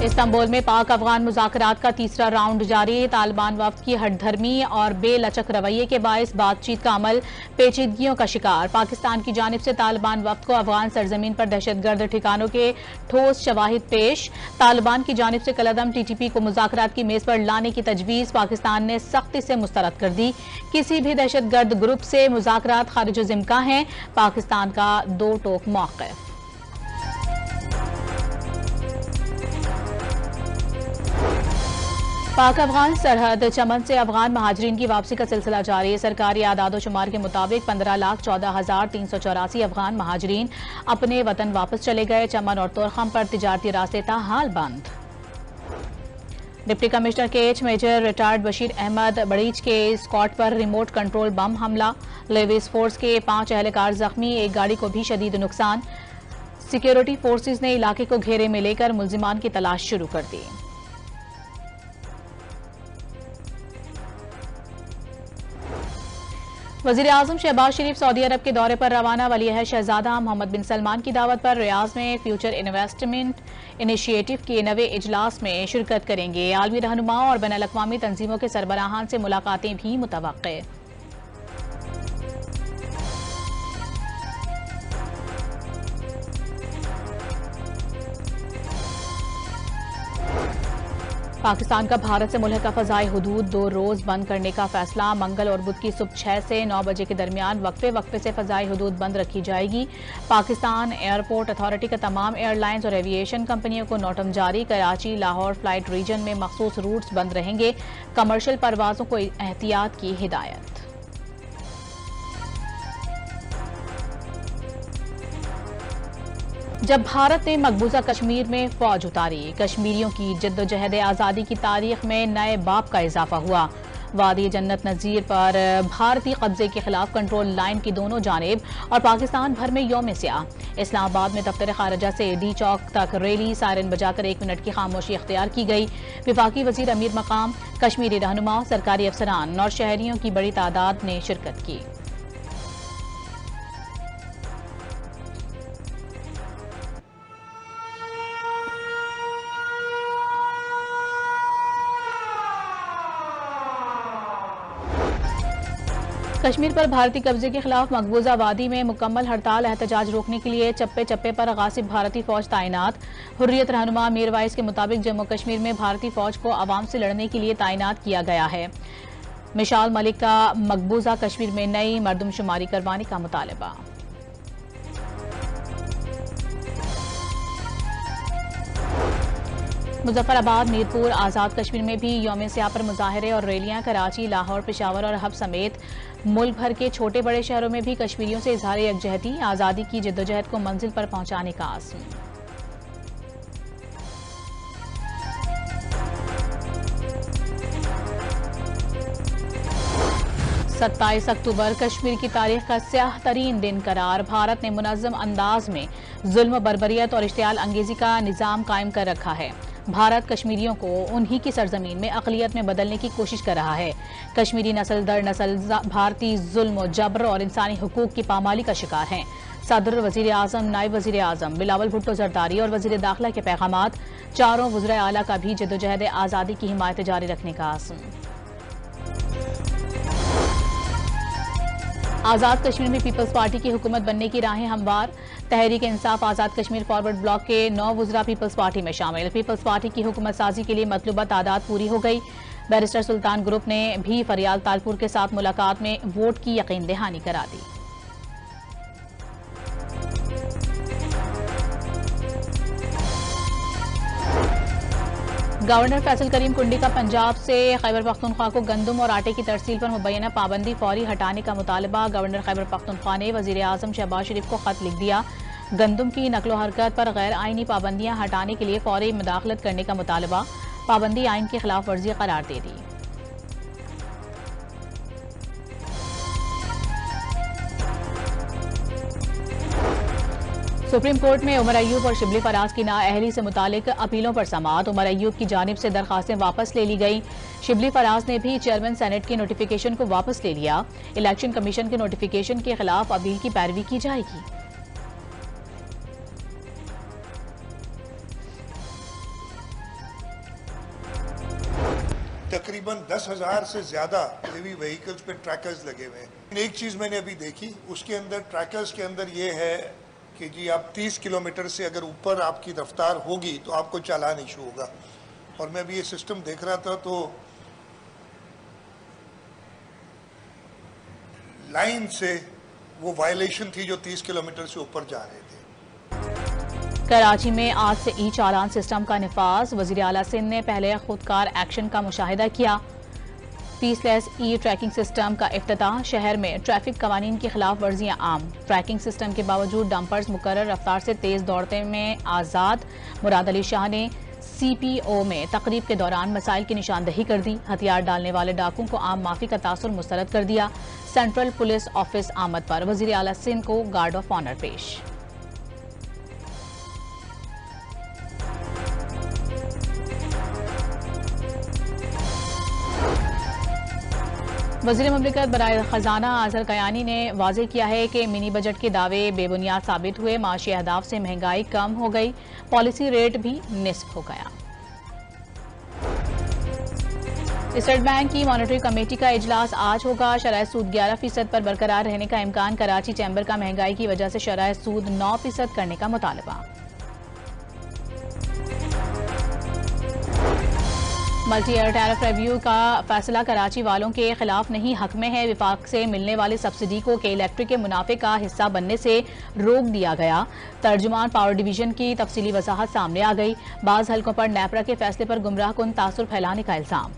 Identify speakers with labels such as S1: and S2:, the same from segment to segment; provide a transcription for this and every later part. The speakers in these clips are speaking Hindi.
S1: इस्तांबुल में पाक अफगान मुज़ाकरात का तीसरा राउंड जारी। तालिबान वफ्द की हठधर्मी और बेलचक रवैये के बायस बातचीत का अमल पेचीदगियों का शिकार। पाकिस्तान की जानिब से तालिबान वफ्द को अफगान सरजमीन पर दहशतगर्द ठिकानों के ठोस शवाहिद पेश। तालिबान की जानिब से कलअदम TTP को मुज़ाकरात की मेज पर लाने की तजवीज़ पाकिस्तान ने सख्ती से मुस्तरद कर दी। किसी भी दहशतगर्द ग्रुप से मुज़ाकरात खारिज ज़िम्का हैं। पाकिस्तान का दो टोक मौक़िफ़। पाक अफगान सरहद चमन से अफगान महाजरीन की वापसी का सिलसिला जारी है। सरकारी आदादोशुमार के मुताबिक 15,14,384 अफगान महाजरीन अपने वतन वापस चले गए। चमन और तोरखम पर तिजारती रास्ते ताहाल बंद। Deputy commissioner KH major retired Bashir Ahmed बड़ीच के स्कॉट पर रिमोट कंट्रोल बम हमला। लेविस फोर्स के 5 एहलकार जख्मी, एक गाड़ी को भी शदीद नुकसान। सिक्योरिटी फोर्सेज ने इलाके को घेरे में लेकर मुल्जिमान की तलाश शुरू कर दी। वज़ीर आज़म शहबाज शरीफ सऊदी अरब के दौरे पर रवाना। वली अहद शहजादा मोहम्मद बिन सलमान की दावत पर रियाज में फ्यूचर इन्वेस्टमेंट इनिशिएटिव के नवे इजलास में शिरकत करेंगे। आलमी रहनुमाओं और बैनुल अक़वामी तंजीमों के सरबराहान से मुलाकातें भी मुतवक्के। पाकिस्तान का भारत से मुल्हका फ़ज़ाई हुदूद 2 रोज़ बंद करने का फैसला। मंगल और बुध की सुबह 6 से 9 बजे के दरमियान वक्फे से फ़ज़ाई हुदूद बंद रखी जाएगी। पाकिस्तान एयरपोर्ट अथॉरिटी का तमाम एयरलाइंस और एविएशन कंपनियों को नोटम जारी। कराची लाहौर फ्लाइट रीजन में मखसूस रूट्स बंद रहेंगे। कमर्शियल परवाजों को एहतियात की हिदायत। जब भारत ने मकबूजा कश्मीर में फौज उतारी, कश्मीरियों की जद्दोजहद आज़ादी की तारीख में नए बाब का इजाफा हुआ। वादी जन्नत नज़ीर पर भारतीय कब्जे के खिलाफ कंट्रोल लाइन की दोनों जानिब और पाकिस्तान भर में यौम स्याह। इस्लामाबाद में दफ्तर खारजा से डी चौक तक रैली सायरन बजाकर 1 मिनट की खामोशी इख्तियार की गई। विफाकी वजीर अमीर मकाम, कश्मीरी रहनुमाओं, सरकारी अफसरान और शहरियों की बड़ी तादाद ने शिरकत की। 'कश्मीर पर भारतीय कब्जे के खिलाफ मकबूजा वादी में मुकम्मल हड़ताल एहतजाज रोकने के लिए चप्पे चप्पे पर गासिब भारतीय फौज तैनात। हुर्रियत रहनुमा मीर वाइस के मुताबिक जम्मू कश्मीर में भारतीय फौज को अवाम से लड़ने के लिए तैनात किया गया है। मिशाल मलिक का मकबूजा कश्मीर में नई मरदमशुमारी करवाने का मुतालबा। मुजफ्फराबाद, मीरपुर, आज़ाद कश्मीर में भी यौम स्याह पर मुजाहरे और रैलियां। कराची, लाहौर, पेशावर और हब समेत मुल्क भर के छोटे बड़े शहरों में भी कश्मीरियों से इजहार यकजहती, आज़ादी की जद्दोजहद को मंजिल पर पहुंचाने का आज़म। 27 अक्टूबर कश्मीर की तारीख का स्याह तरीन दिन करार। भारत ने मुनज़्ज़म अंदाज में जुल्म, बर्बरियत और इश्तियाल अंगेजी का निज़ाम कायम कर रखा है। भारत कश्मीरियों को उन्हीं की सरजमीन में अक़लियत में बदलने की कोशिश कर रहा है। कश्मीरी नस्ल दर नस्ल भारतीय जुल्म, जबर और इंसानी हुकूक की पामाली का शिकार हैं। सदर, वज़ीर आज़म, नायब वज़ीर आज़म बिलावल भुट्टो जरदारी और वज़ीर दाखिला के पैगामात। चारों वज़राए आला का भी जद्दोजहद आज़ादी की हिमायत जारी रखने का आज़म। आज़ाद कश्मीर में पीपल्स पार्टी की हुकूमत बनने की राहें हमवार। तहरीक इंसाफ आज़ाद कश्मीर फॉरवर्ड ब्लॉक के 9 वज़रा पीपल्स पार्टी में शामिल। पीपल्स पार्टी की हुकूमत साजी के लिए मतलूबा तादाद पूरी हो गई। बैरिस्टर सुल्तान ग्रुप ने भी फरियाल तालपुर के साथ मुलाकात में वोट की यकीन दहानी करा दी। गवर्नर फैसल करीम कुंडी का पंजाब से खैबर पख्तूनख्वा को गंदम और आटे की तरसील पर मुबैना पाबंदी फौरी हटाने का मुतालबा। गवर्नर खैबर पख्तूनख्वा ने वज़ीर आज़म शहबाज शरीफ को खत लिख दिया। गंदम की नकलो हरकत पर गैर आइनी पाबंदियां हटाने के लिए फौरी मुदाखलत करने का मुतालबा। पाबंदी आइन की खिलाफ वर्जी करार दे दी। सुप्रीम कोर्ट में उमर अय्यूब और शिबली फराज की नाअहली से मुतालिक अपीलों पर समाअत। उमर अय्यूब की जानिब से दरखास्तें वापस ले ली गई। शिबली फराज ने भी चेयरमैन सेनेट की नोटिफिकेशन को वापस ले लिया। इलेक्शन कमीशन के नोटिफिकेशन के खिलाफ अपील की पैरवी की जाएगी।
S2: तकरीबन 10,000 से ज़्यादा हेवी व्हीकल्स पे ट्रैकर्स लगे हुए हैं। एक चीज़ मैंने अभी देखी, उसके अंदर ट्रैकर्स के अंदर ये है कि जी आप 30 किलोमीटर से अगर ऊपर आपकी रफ्तार होगी तो आपको चालान इशू होगा। और मैं भी ये सिस्टम देख रहा था तो लाइन से वो वायलेशन थी जो 30 किलोमीटर से ऊपर जा रहे थे।
S1: कराची में आज से ई चालान सिस्टम का निफाज। वज़ीर आला सिंध ने पहले खुदकार एक्शन का मुशाहिदा किया। फीसलेस ई ट्रैकिंग सिस्टम का इफ्तिताह। शहर में ट्रैफिक कवानीन की खिलाफ वर्जियां आम। ट्रैकिंग सिस्टम के बावजूद डंपर्स मुकर्रर रफ्तार से तेज दौड़ते में आज़ाद। मुराद अली शाह ने CPO में तकरीब के दौरान मसाइल की निशानदही कर दी। हथियार डालने वाले डाकुओं को आम माफी का तासुर मुस्तरद कर दिया। सेंट्रल पुलिस ऑफिस आमद पर वज़ीर आला सिंध को गार्ड ऑफ ऑनर पेश। वज़ीर मुमलिकत बराए खजाना आजहर कयानी ने वाज़ेह किया है कि मिनी बजट के दावे बेबुनियाद साबित हुए। माशी अहदाफ से महंगाई कम हो गई, पॉलिसी रेट भी निस्फ हो गया। स्टेट बैंक की मॉनिटरी कमेटी का इजलास आज होगा। शरह सूद 11% पर बरकरार रहने का इम्कान। कराची चैम्बर का महंगाई की वजह से शरह सूद 9% करने का मुतालबा। मल्टी ईयर टैरिफ रिव्यू का फैसला कराची वालों के खिलाफ नहीं, हक में है। विफाक से मिलने वाली सब्सिडी को के इलेक्ट्रिक के मुनाफे का हिस्सा बनने से रोक दिया गया। तर्जुमान पावर डिवीजन की तफसीली वजाहत सामने आ गई। बाज हल्कों पर नेपरा के फैसले पर गुमराह कुन तासुर फैलाने का इल्जाम।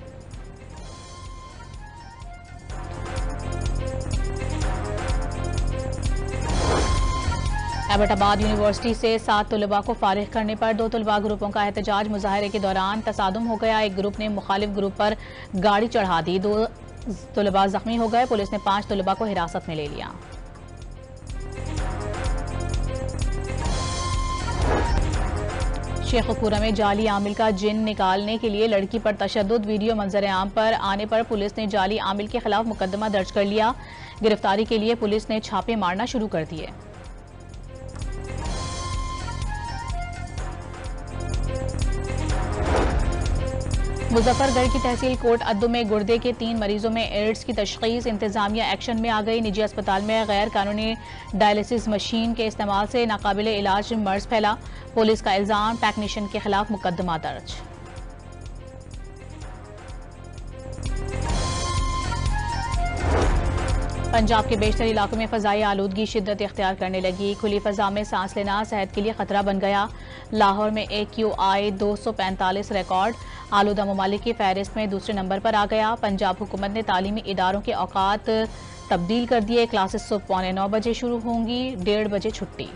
S1: एबटाबाद यूनिवर्सिटी से 7 तलबा को फारिग करने पर 2 तलबा ग्रुपों का एहतजाज। मुजाहरे के दौरान तसादुम हो गया। एक ग्रुप ने मुखालिफ ग्रुप पर गाड़ी चढ़ा दी। 2 तलबा जख्मी हो गए। पुलिस ने 5 तलबा को हिरासत में ले लिया। शेखपुरा में जाली आमिल का जिन निकालने के लिए लड़की पर तशद्दुद। वीडियो मंजर आम पर आने पर पुलिस ने जाली आमिल के खिलाफ मुकदमा दर्ज कर लिया। गिरफ्तारी के लिए पुलिस ने छापे मारना शुरू कर दिए। मुजफ्फरगढ़ की तहसील कोट अद्दू में गुर्दे के 3 मरीजों में एड्स की तशखीस। इंतजामिया एक्शन में आ गई। निजी अस्पताल में गैर कानूनी डायलिसिस मशीन के इस्तेमाल से नाकाबिले इलाज मर्ज फैला। पुलिस का इल्जाम, टेक्नीशियन के खिलाफ मुकदमा दर्ज। पंजाब के बेशतर इलाकों में फजाई आलूदगी शिद्दत इख्तियार करने लगी। खुली फजा में सांस लेना सेहत के लिए खतरा बन गया। लाहौर में AQI 245 रिकॉर्ड। आलूदा ममालिक की फहरिस्त में दूसरे नंबर पर आ गया। पंजाब हुकूमत ने तालीमी इदारों के औकात तब्दील कर दिए। क्लासेस सुबह 8:45 बजे शुरू होंगी, 1:30 बजे छुट्टी।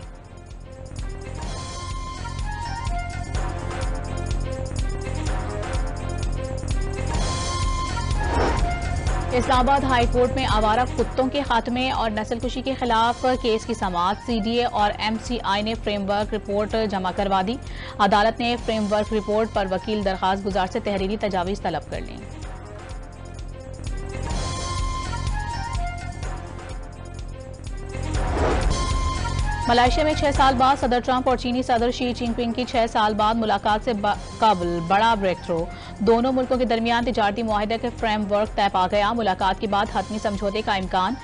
S1: इस्लामाबाद हाई कोर्ट में आवारा कुत्तों के खात्मे और नस्लकुशी के खिलाफ केस की समाअत। CDA और MCI ने फ्रेमवर्क रिपोर्ट जमा करवा दी। अदालत ने फ्रेमवर्क रिपोर्ट पर वकील दरखास्त गुजार से तहरीरी तजावीज तलब कर ली। मलेशिया में 6 साल बाद सदर ट्रंप और चीनी सदर शी जिनपिंग की 6 साल बाद मुलाकात से कबल बड़ा ब्रेक थ्रू। दोनों मुल्कों के दरमियान तिजारती मुआहदे के फ्रेमवर्क तय पा गया। मुलाकात के बाद हतमी समझौते का इम्कान।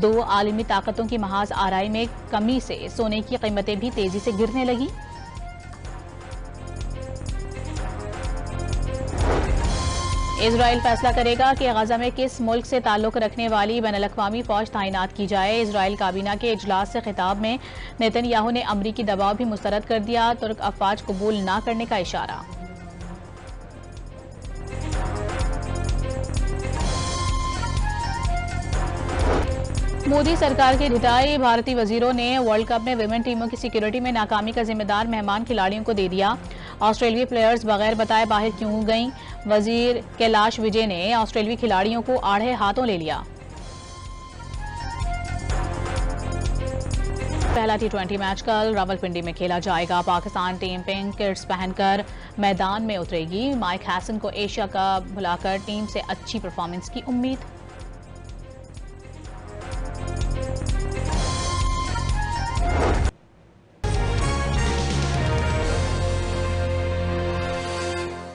S1: 2 आलमी ताकतों की महाज आराई में कमी से सोने की कीमतें भी तेजी से गिरने लगी। इजराइल फैसला करेगा कि गजा में किस मुल्क से ताल्लुक रखने वाली बैनुल-अक़वामी फौज तैनात की जाए। इजराइल काबीना के इजलास से खिताब में नेतन्याहू ने अमरीकी दबाव भी मुस्तरद कर दिया। तुर्क अफवाज कबूल न करने का इशारा। मोदी सरकार की ढिठाई। भारतीय वजीरों ने वर्ल्ड कप में विमेन टीमों की सिक्योरिटी में नाकामी का जिम्मेदार मेहमान खिलाड़ियों को दे दिया। ऑस्ट्रेलियाई प्लेयर्स बगैर बताए बाहर क्यों गईं? वजीर कैलाश विजय ने ऑस्ट्रेलियाई खिलाड़ियों को आड़े हाथों ले लिया। पहला T20 मैच कल रावलपिंडी में खेला जाएगा। पाकिस्तान टीम पिंक किट्स पहनकर मैदान में उतरेगी। माइक हैसन को एशिया कप बुलाकर टीम से अच्छी परफॉर्मेंस की उम्मीद।